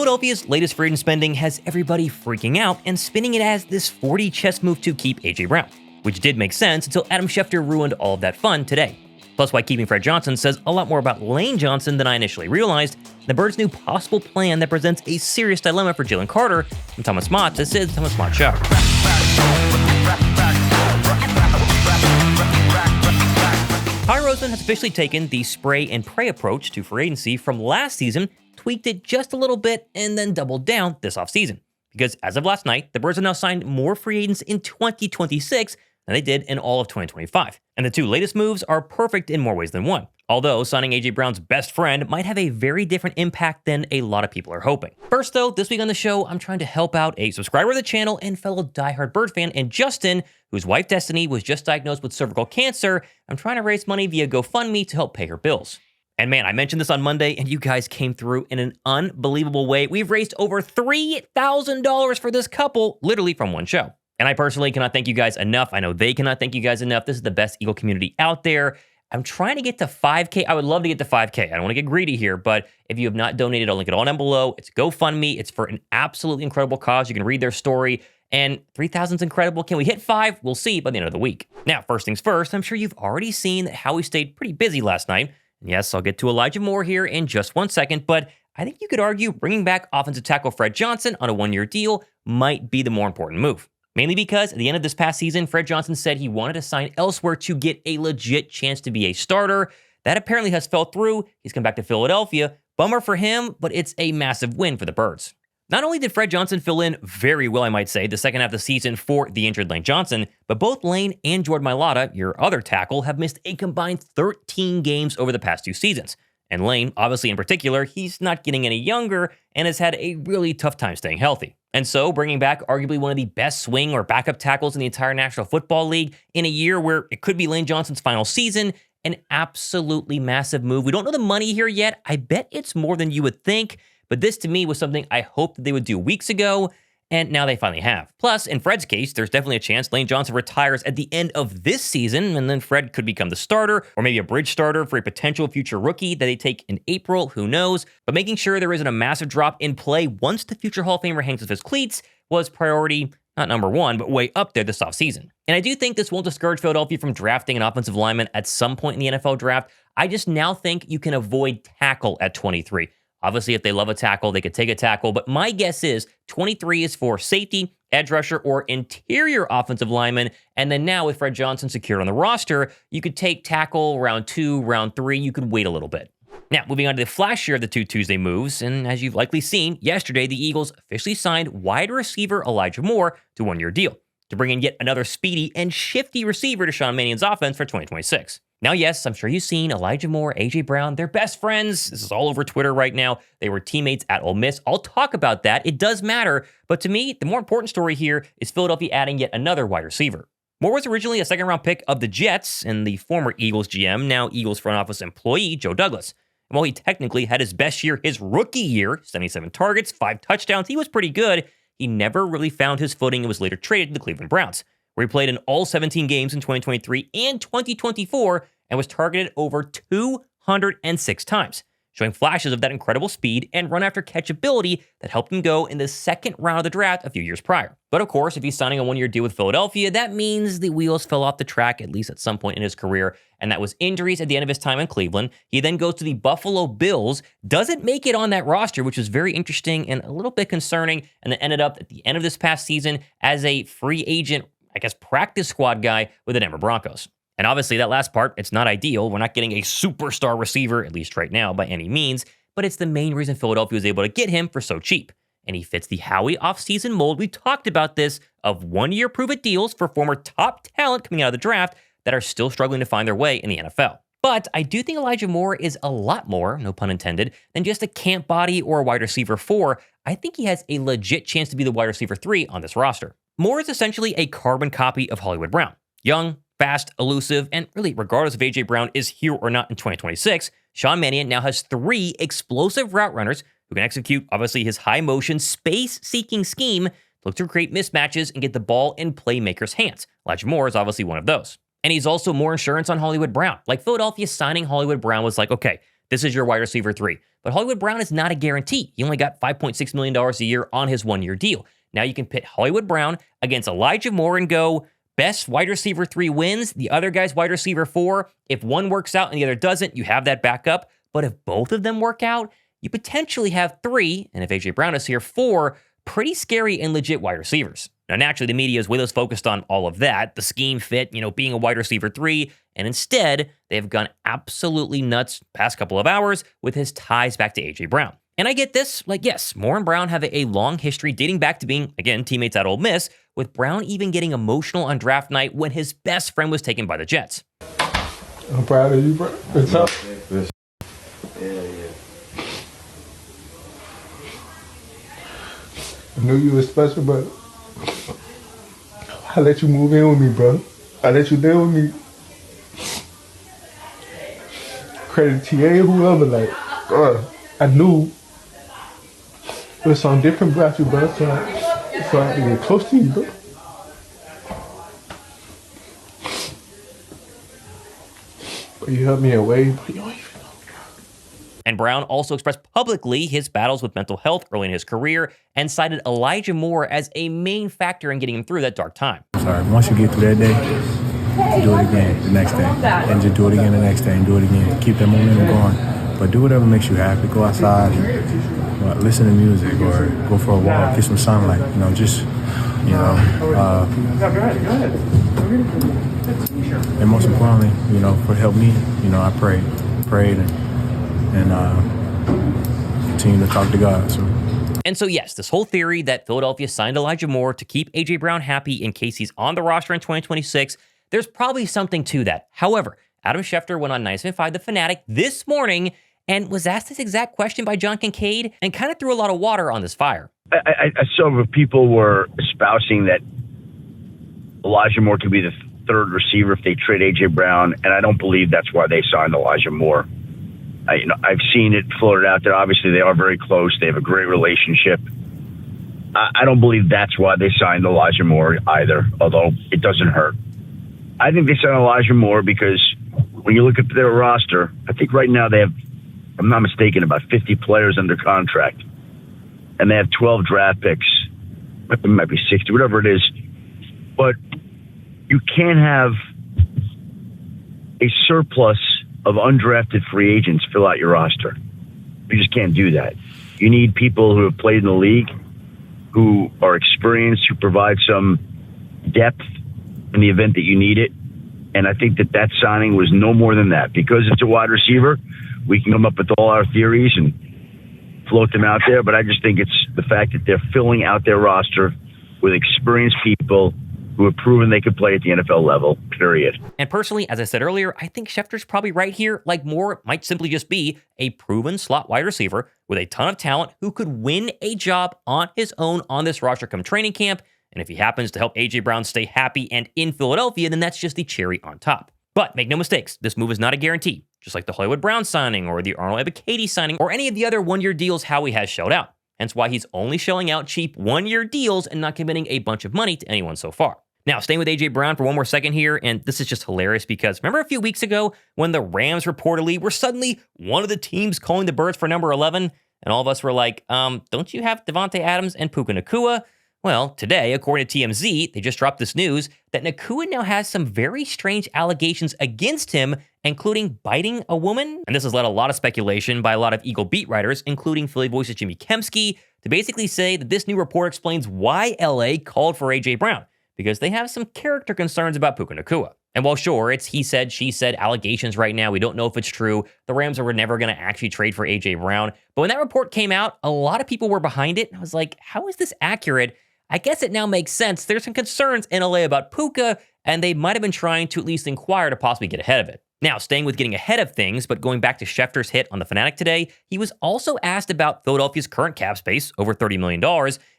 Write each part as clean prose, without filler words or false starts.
Philadelphia's latest free agent spending has everybody freaking out and spinning it as this 40 chess move to keep A.J. Brown, which did make sense until Adam Schefter ruined all of that fun today. Plus, why keeping Fred Johnson says a lot more about Lane Johnson than I initially realized. The Birds' new possible plan that presents a serious dilemma for Jalen Carter. I'm Thomas Mott. This is Thomas Mott Show. Howie Roseman has officially taken the spray and pray approach to free agency from last season, tweaked it just a little bit, and then doubled down this offseason. Because as of last night, the Birds have now signed more free agents in 2026 than they did in all of 2025. And the two latest moves are perfect in more ways than one. Although signing A.J. Brown's best friend might have a very different impact than a lot of people are hoping. First though, this week on the show, I'm trying to help out a subscriber of the channel and fellow diehard Bird fan, and Justin, whose wife Destiny was just diagnosed with cervical cancer. I'm trying to raise money via GoFundMe to help pay her bills. And man, I mentioned this on Monday, and you guys came through in an unbelievable way. We've raised over $3,000 for this couple, literally from one show. And I personally cannot thank you guys enough. I know they cannot thank you guys enough. This is the best Eagle community out there. I'm trying to get to 5K. I would love to get to 5K. I don't want to get greedy here, but if you have not donated, I'll link it all down below. It's GoFundMe. It's for an absolutely incredible cause. You can read their story. And 3,000 is incredible. Can we hit 5? We'll see by the end of the week. Now, first things first, I'm sure you've already seen that Howie stayed pretty busy last night. And yes, I'll get to Elijah Moore here in just one second, but I think you could argue bringing back offensive tackle Fred Johnson on a one-year deal might be the more important move. Mainly because at the end of this past season, Fred Johnson said he wanted to sign elsewhere to get a legit chance to be a starter. That apparently has fell through. He's come back to Philadelphia. Bummer for him, but it's a massive win for the Birds. Not only did Fred Johnson fill in very well, I might say, the second half of the season for the injured Lane Johnson, but both Lane and Jordan Mailata, your other tackle, have missed a combined 13 games over the past two seasons. And Lane, obviously in particular, he's not getting any younger and has had a really tough time staying healthy. And so bringing back arguably one of the best swing or backup tackles in the entire National Football League in a year where it could be Lane Johnson's final season, an absolutely massive move. We don't know the money here yet. I bet it's more than you would think, but this to me was something I hoped that they would do weeks ago, and now they finally have. Plus, in Fred's case, there's definitely a chance Lane Johnson retires at the end of this season, and then Fred could become the starter, or maybe a bridge starter for a potential future rookie that they take in April, who knows? But making sure there isn't a massive drop in play once the future Hall of Famer hangs with his cleats was priority, not number one, but way up there this offseason. And I do think this won't discourage Philadelphia from drafting an offensive lineman at some point in the NFL draft. I just now think you can avoid tackle at 23. Obviously, if they love a tackle, they could take a tackle. But my guess is 23 is for safety, edge rusher, or interior offensive lineman. And then now with Fred Johnson secured on the roster, you could take tackle round 2, round 3. You could wait a little bit. Now, moving on to the flashier of the two Tuesday moves. And as you've likely seen, yesterday, the Eagles officially signed wide receiver Elijah Moore to a one-year deal to bring in yet another speedy and shifty receiver to Sean Mannion's offense for 2026. Now, yes, I'm sure you've seen Elijah Moore, A.J. Brown. They're best friends. This is all over Twitter right now. They were teammates at Ole Miss. I'll talk about that. It does matter. But to me, the more important story here is Philadelphia adding yet another wide receiver. Moore was originally a second-round pick of the Jets and the former Eagles GM, now Eagles front office employee, Joe Douglas. And while he technically had his best year, his rookie year, 77 targets, 5 touchdowns, he was pretty good. He never really found his footing and was later traded to the Cleveland Browns, where he played in all 17 games in 2023 and 2024 and was targeted over 206 times, showing flashes of that incredible speed and run-after-catch ability that helped him go in the second round of the draft a few years prior. But of course, if he's signing a one-year deal with Philadelphia, that means the wheels fell off the track at least at some point in his career, and that was injuries at the end of his time in Cleveland. He then goes to the Buffalo Bills, doesn't make it on that roster, which was very interesting and a little bit concerning, and then ended up at the end of this past season as a free agent, practice squad guy with the Denver Broncos. And obviously that last part, it's not ideal. We're not getting a superstar receiver, at least right now, by any means, but it's the main reason Philadelphia was able to get him for so cheap. And he fits the Howie offseason mold. We talked about this of one-year prove-it deals for former top talent coming out of the draft that are still struggling to find their way in the NFL. But I do think Elijah Moore is a lot more, no pun intended, than just a camp body or a wide receiver 4. I think he has a legit chance to be the wide receiver 3 on this roster. Moore is essentially a carbon copy of Hollywood Brown. Young, fast, elusive, and really, regardless if A.J. Brown is here or not in 2026, Sean Mannion now has 3 explosive route runners who can execute, obviously, his high-motion, space-seeking scheme to look to create mismatches and get the ball in playmakers' hands. Elijah Moore is obviously one of those. And he's also more insurance on Hollywood Brown. Like, Philadelphia signing Hollywood Brown was like, okay, this is your wide receiver 3. But Hollywood Brown is not a guarantee. He only got $5.6 million a year on his 1-year deal. Now you can pit Hollywood Brown against Elijah Moore and go, best wide receiver 3 wins, the other guy's wide receiver 4. If one works out and the other doesn't, you have that backup. But if both of them work out, you potentially have 3, and if A.J. Brown is here, 4 pretty scary and legit wide receivers. Now, naturally, the media is way less focused on all of that, the scheme fit, being a wide receiver 3, and instead, they have gone absolutely nuts past couple of hours with his ties back to A.J. Brown. And I get this, yes, Moore and Brown have a long history dating back to being, again, teammates at Ole Miss, with Brown even getting emotional on draft night when his best friend was taken by the Jets. I'm proud of you, bro. It's up. Yeah. I knew you were special, but I let you move in with me, bro. I let you deal with me. Credit TA, whoever, I knew it was something different about you, bro. So I had to get close to you, bro. But you helped me away, but you don't even know. And Brown also expressed publicly his battles with mental health early in his career and cited Elijah Moore as a main factor in getting him through that dark time. Sorry, once you get through that day, do it again the next day. And just do it again the next day and do it again. Keep that momentum going. But do whatever makes you happy. Go outside, listen to music or go for a walk, get some sunlight. And most importantly, for help me, I prayed and continue to talk to God. And so, yes, this whole theory that Philadelphia signed Elijah Moore to keep A.J. Brown happy in case he's on the roster in 2026, there's probably something to that. However, Adam Schefter went on 97.5 The Fanatic this morning and was asked this exact question by John Kincaid and kind of threw a lot of water on this fire. I saw people were espousing that Elijah Moore could be the third receiver if they trade A.J. Brown, and I don't believe that's why they signed Elijah Moore. I've seen it floated out there. Obviously, they are very close. They have a great relationship. I don't believe that's why they signed Elijah Moore either, although it doesn't hurt. I think they signed Elijah Moore because when you look at their roster, I think right now they have, if I'm not mistaken, about 50 players under contract. And they have 12 draft picks. It might be 60, whatever it is. But you can't have a surplus of undrafted free agents fill out your roster. You just can't do that. You need people who have played in the league, who are experienced, who provide some depth in the event that you need it. And I think that signing was no more than that. Because it's a wide receiver, we can come up with all our theories and float them out there. But I just think it's the fact that they're filling out their roster with experienced people who have proven they could play at the NFL level, period. And personally, as I said earlier, I think Schefter's probably right here. Moore might simply just be a proven slot wide receiver with a ton of talent who could win a job on his own on this roster come training camp. And if he happens to help A.J. Brown stay happy and in Philadelphia, then that's just the cherry on top. But make no mistakes, this move is not a guarantee, just like the Hollywood Brown signing or the Arnold Ebiketie signing or any of the other one-year deals Howie has shelled out. Hence why he's only shelling out cheap one-year deals and not committing a bunch of money to anyone so far. Now, staying with A.J. Brown for one more second here, and this is just hilarious because remember a few weeks ago when the Rams reportedly were suddenly one of the teams calling the Birds for number 11? And all of us were like, don't you have Devontae Adams and Puka Nacua? Well, today, according to TMZ, they just dropped this news that Nacua now has some very strange allegations against him, including biting a woman. And this has led a lot of speculation by a lot of Eagle beat writers, including Philly Voice's Jimmy Kempski, to basically say that this new report explains why LA called for A.J. Brown, because they have some character concerns about Puka Nacua. And while sure, it's he said, she said allegations right now, we don't know if it's true. The Rams were never going to actually trade for A.J. Brown. But when that report came out, a lot of people were behind it. And I was like, how is this accurate? I guess it now makes sense. There's some concerns in LA about Puka, and they might have been trying to at least inquire to possibly get ahead of it. Now, staying with getting ahead of things, but going back to Schefter's hit on The Fanatic today, he was also asked about Philadelphia's current cap space, over $30 million,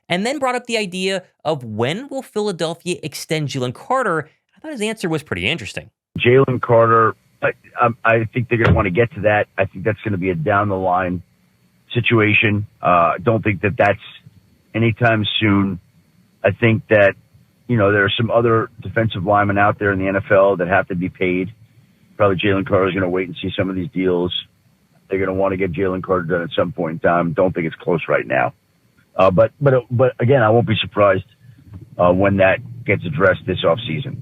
and then brought up the idea of when will Philadelphia extend Jalen Carter. I thought his answer was pretty interesting. Jalen Carter, I think they're going to want to get to that. I think that's going to be a down-the-line situation. I don't think that that's anytime soon. I think that, there are some other defensive linemen out there in the NFL that have to be paid. Probably Jalen Carter is going to wait and see some of these deals. They're going to want to get Jalen Carter done at some point in time. Don't think it's close right now. But again, I won't be surprised when that gets addressed this offseason.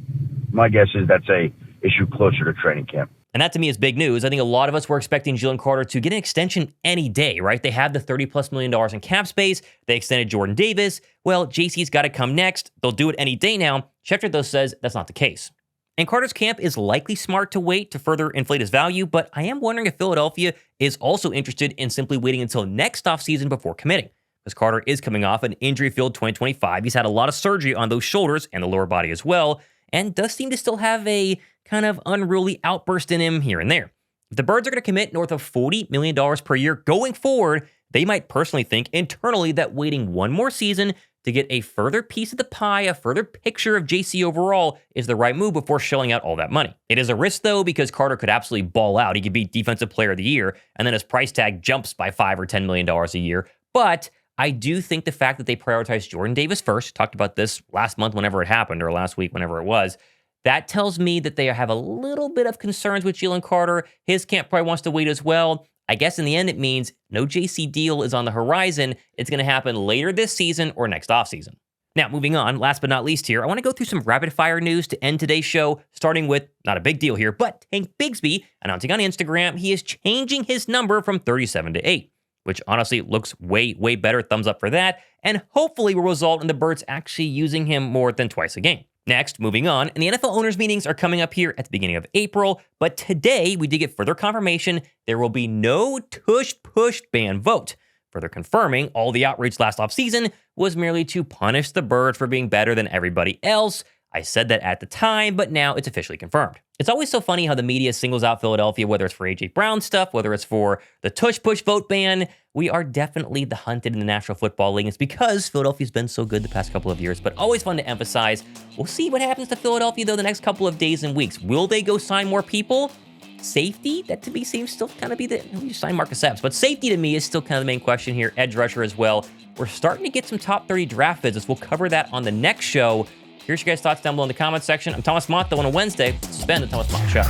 My guess is that's a issue closer to training camp. And that to me is big news. I think a lot of us were expecting Jalen Carter to get an extension any day, right? They have the $30+ million in cap space. They extended Jordan Davis. Well, JC's got to come next. They'll do it any day now. Schefter, though, says that's not the case. And Carter's camp is likely smart to wait to further inflate his value, but I am wondering if Philadelphia is also interested in simply waiting until next offseason before committing. Because Carter is coming off an injury-filled 2025. He's had a lot of surgery on those shoulders and the lower body as well, and does seem to still have a kind of unruly outburst in him here and there. If the Birds are going to commit north of $40 million per year going forward, they might personally think internally that waiting one more season to get a further piece of the pie, a further picture of JC overall is the right move before shelling out all that money. It is a risk, though, because Carter could absolutely ball out. He could be Defensive Player of the Year, and then his price tag jumps by $5 or $10 million a year. But I do think the fact that they prioritized Jordan Davis first, talked about this last month whenever it happened, or last week whenever it was, that tells me that they have a little bit of concerns with Jalen Carter. His camp probably wants to wait as well. I guess in the end, it means no JC deal is on the horizon. It's going to happen later this season or next offseason. Now, moving on, last but not least here, I want to go through some rapid-fire news to end today's show, starting with, not a big deal here, but Tank Bigsby announcing on Instagram he is changing his number from 37 to 8, which honestly looks way, way better. Thumbs up for that, and hopefully will result in the Birds actually using him more than twice a game. Next, moving on, and the NFL owners' meetings are coming up here at the beginning of April, but today we did get further confirmation there will be no Tush Push Ban vote, further confirming all the outrage last offseason was merely to punish the Birds for being better than everybody else. I said that at the time, but now it's officially confirmed. It's always so funny how the media singles out Philadelphia, whether it's for A.J. Brown stuff, whether it's for the Tush Push vote ban. We are definitely the hunted in the National Football League. It's because Philadelphia's been so good the past couple of years, but always fun to emphasize. We'll see what happens to Philadelphia, though, the next couple of days and weeks. Will they go sign more people? Safety, that to me seems still kind of be you sign Marcus Epps, but safety to me is still kind of the main question here. Edge rusher as well. We're starting to get some top 30 draft visits. We'll cover that on the next show. Here's your guys' thoughts down below in the comments section. I'm Thomas Mott, though, on a Wednesday. This has been the Thomas Mott Show.